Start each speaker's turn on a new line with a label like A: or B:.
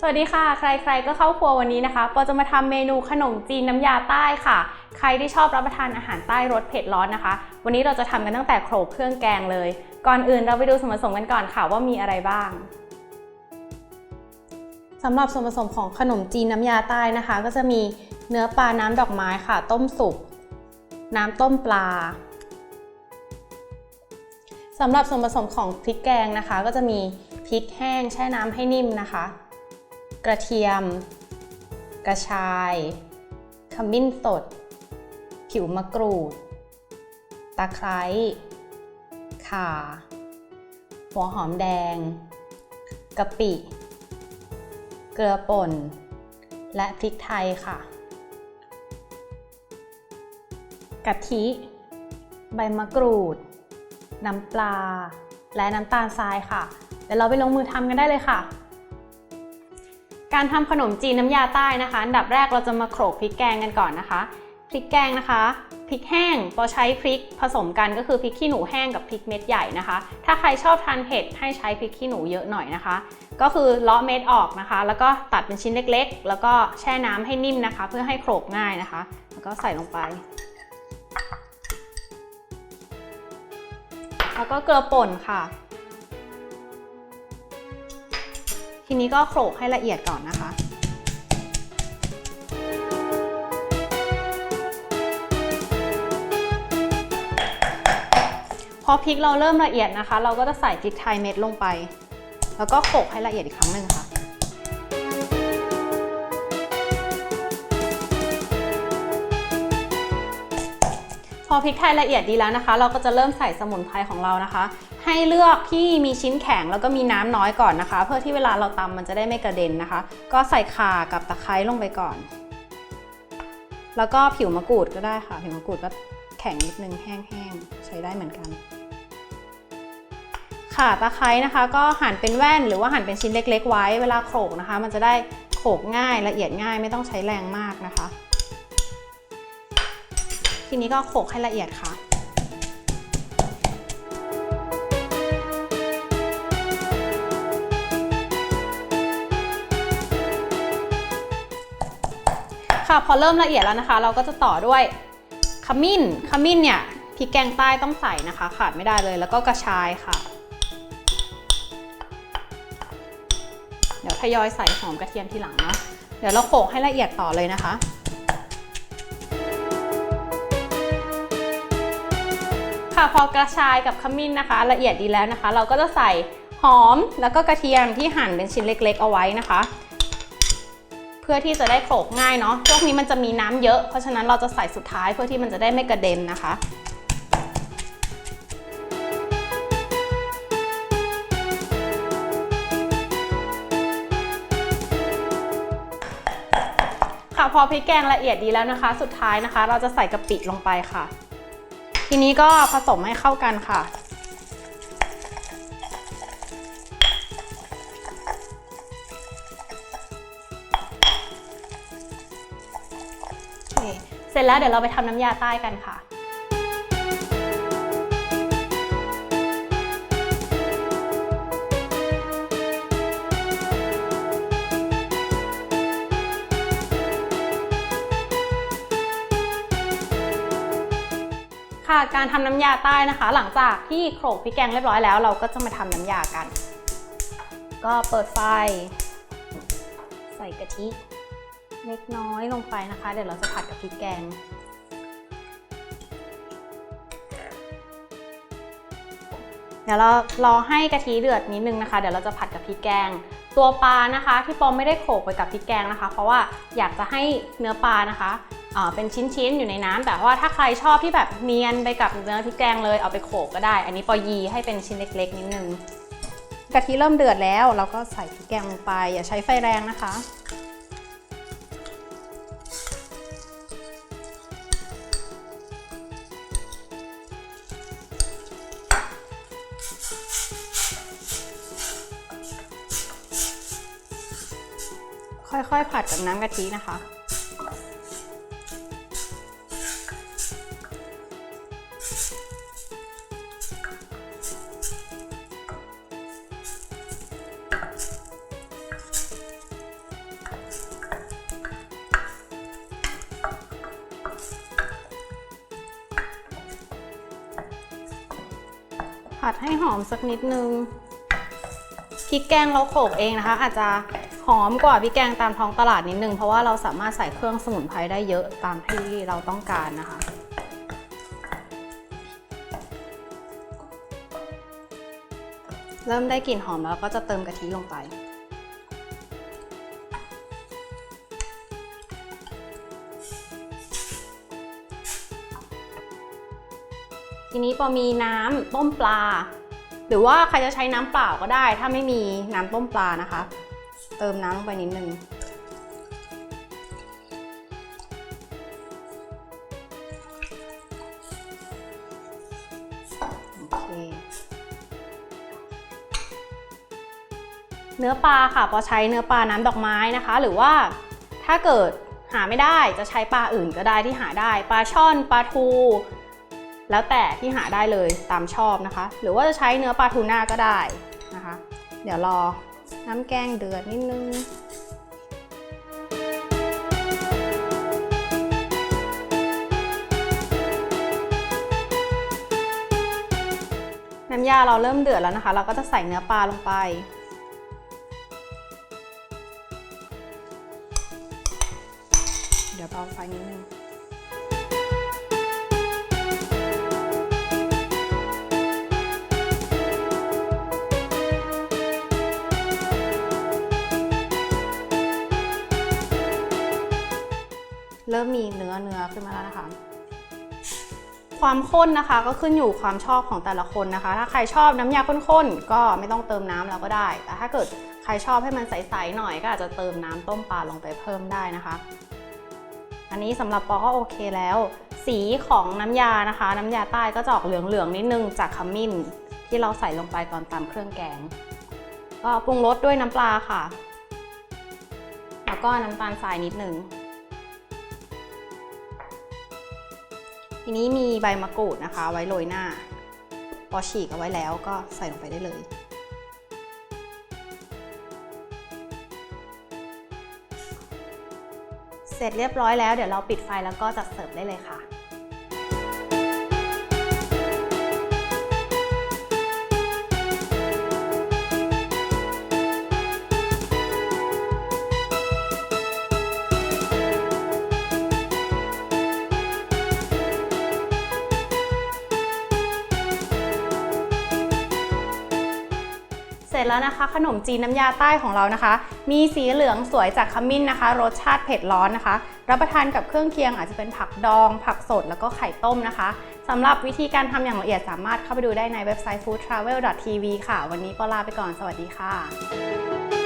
A: สวัสดีค่ะใครๆก็เข้าครัววันนี้นะคะปอจะมาทำเมนูขนมจีนน้ำยาใต้ค่ะใครที่ชอบรับประทานอาหารใต้รสเผ็ดร้อนนะคะวันนี้เราจะทำกันตั้งแต่โขลกเครื่องแกงเลยก่อนอื่นเราไปดูส่วนผสมกันก่อนค่ะว่ามีอะไรบ้างสำหรับส่วนผสมของขนมจีนน้ำยาใต้นะคะก็จะมีเนื้อปลาน้ำดอกไม้ค่ะต้มสุกน้ำต้มปลาสำหรับส่วนผสมของพริกแกงนะคะก็จะมีพริกแห้งแช่น้ำให้นิ่มนะคะกระเทียมกระชายขมิ้นสดผิวมะกรูดตะไคร้ข่าหัวหอมแดงกะปิเกลือป่นและพริกไทยค่ะกะทิใบมะกรูดน้ำปลาและน้ำตาลทรายค่ะเดี๋ยวเราไปลงมือทำกันได้เลยค่ะการทำขนมจีนน้ำยาใต้นะคะอันดับแรกเราจะมาโขลกพริกแกงกันก่อนนะคะพริกแกงนะคะพริกแห้งปอใช้พริกผสมกันก็คือพริกขี้หนูแห้งกับพริกเม็ดใหญ่นะคะถ้าใครชอบทานเผ็ดให้ใช้พริกขี้หนูเยอะหน่อยนะคะก็คือเลาะเม็ดออกนะคะแล้วก็ตัดเป็นชิ้นเล็กๆแล้วก็แช่น้ำให้นิ่มนะคะเพื่อให้โขลกง่ายนะคะแล้วก็ใส่ลงไปแล้วก็เกลือป่นค่ะทีนี้ก็โขลกให้ละเอียดก่อนนะคะพอพริกเราเริ่มละเอียดนะคะเราก็จะใส่พริกไทยเม็ดลงไปแล้วก็โขลกให้ละเอียดอีกครั้งหนึ่งค่ะพอพริกไทยละเอียดดีแล้วนะคะเราก็จะเริ่มใส่สมุนไพรของเรานะคะให้เลือกที่มีชิ้นแข็งแล้วก็มีน้ำน้อยก่อนนะคะเพื่อที่เวลาเราตำมันจะได้ไม่กระเด็นนะคะก็ใส่ข่ากับตะไคร้ลงไปก่อนแล้วก็ผิวมะกรูดก็ได้ค่ะผิวมะกรูดก็แข็งนิดนึงแห้งๆใช้ได้เหมือนกันข่าตะไคร้นะคะก็หั่นเป็นแว่นหรือว่าหั่นเป็นชิ้นเล็กๆไว้เวลาโขลกนะคะมันจะได้โขลกง่ายละเอียดง่ายไม่ต้องใช้แรงมากนะคะทีนี้ก็โขลกให้ละเอียดค่ะค่ะพอเริ่มละเอียดแล้วนะคะเราก็จะต่อด้วยขมิ้นเนี่ยพริกแกงใต้ต้องใส่นะคะขาดไม่ได้เลยแล้วก็กระชายค่ะเดี๋ยวทยอยใส่หอมกระเทียมทีหลังเนาะเดี๋ยวเราโขลกให้ละเอียดต่อเลยนะคะค่ะพอกระชายกับขมิ้นนะคะละเอียดดีแล้วนะคะเราก็จะใส่หอมแล้วก็กระเทียมที่หั่นเป็นชิ้นเล็กๆเอาไว้นะคะเพื่อที่จะได้โขลกง่ายเนาะพวกนี้มันจะมีน้ำเยอะเพราะฉะนั้นเราจะใส่สุดท้ายเพื่อที่มันจะได้ไม่กระเด็นนะคะค่ะพอพริกแกงละเอียดดีแล้วนะคะสุดท้ายนะคะเราจะใส่กะปิลงไปค่ะทีนี้ก็ผสมให้เข้ากันค่ะเสร็จแล้วเดี๋ยวเราไปทำน้ำยาใต้กันค่ะค่ะการทำน้ำยาใต้นะคะหลังจากที่โขลกพริกแกงเรียบร้อยแล้วเราก็จะมาทำน้ำยากันก็เปิดไฟใส่กะทิเล็กน้อยลงไปนะคะเดี๋ยวเราจะผัดกับพริกแกงเดี๋ยวเรารอให้กะทิเดือดนิดนึงนะคะเดี๋ยวเราจะผัดกับพริกแกงตัวปลานะคะที่ปอไม่ได้โขลกไปกับพริกแกงนะคะเพราะว่าอยากจะให้เนื้อปลานะคะเป็นชิ้นๆอยู่ในน้ำแต่ว่าถ้าใครชอบที่แบบเนียนไปกับเนื้อพริกแกงเลยเอาไปโขลกก็ได้อันนี้ปอยีให้เป็นชิ้นเล็กๆนิดนึงกะทิเริ่มเดือดแล้วเราก็ใส่พริกแกงลงไปอย่าใช้ไฟแรงนะคะค่อยๆผัดกับน้ำกะทินะคะ พ ผัดให้หอมสักนิดนึงพริกแกงเราโขลกเองนะคะอาจจะหอมกว่าพริกแกงตามท้องตลาดนิดนึงเพราะว่าเราสามารถใส่เครื่องสมุนไพรได้เยอะตามที่เราต้องการนะคะเริ่มได้กลิ่นหอมแล้วก็จะเติมกะทิลงไปทีนี้พอมีน้ำต้มปลาหรือว่าใครจะใช้น้ำเปล่าก็ได้ถ้าไม่มีน้ำต้มปลานะคะเติมน้ำลงไปนิดนึงโอเคเนื้อปลาค่ะพอใช้เนื้อปลาน้ำดอกไม้นะคะหรือว่าถ้าเกิดหาไม่ได้จะใช้ปลาอื่นก็ได้ที่หาได้ปลาช่อนปลาทูแล้วแต่ที่หาได้เลยตามชอบนะคะหรือว่าจะใช้เนื้อปลาทูน่าก็ได้นะคะเดี๋ยวรอน้ำแกงเดือดนิดนึงน้ำยาเราเริ่มเดือดแล้วนะคะเราก็จะใส่เนื้อปลาลงไปเดี๋ยวเบาไฟนิดนึงเริ่มมีเนื้อขึ้นมาแล้วนะคะความข้นนะคะก็ขึ้นอยู่ความชอบของแต่ละคนนะคะถ้าใครชอบน้ำยาข้นๆก็ไม่ต้องเติมน้ำแล้วก็ได้แต่ถ้าเกิดใครชอบให้มันใสๆหน่อยก็อาจจะเติมน้ำต้มปลาลงไปเพิ่มได้นะคะอันนี้สำหรับปอก็โอเคแล้วสีของน้ำยานะคะน้ำยาใต้ก็จะออกเหลืองๆนิดนึงจากขมิ้นที่เราใส่ลงไปตอนตำเครื่องแกงก็ปรุงรสด้วยน้ำปลาค่ะแล้วก็น้ำตาลทรายนิดนึงทีนี้มีใบมะกรูดนะคะไว้โรยหน้าพอฉีกเอาไว้แล้วก็ใส่ลงไปได้เลยเสร็จเรียบร้อยแล้วเดี๋ยวเราปิดไฟแล้วก็จัดเสิร์ฟได้เลยค่ะเสร็จแล้วนะคะขนมจีนน้ำยาใต้ของเรานะคะมีสีเหลืองสวยจากขมิ้นนะคะรสชาติเผ็ดร้อนนะคะรับประทานกับเครื่องเคียงอาจจะเป็นผักดองผักสดแล้วก็ไข่ต้มนะคะสำหรับวิธีการทำอย่างละเอียดสามารถเข้าไปดูได้ในเว็บไซต์ foodtravel.tv ค่ะวันนี้ปอลาไปก่อนสวัสดีค่ะ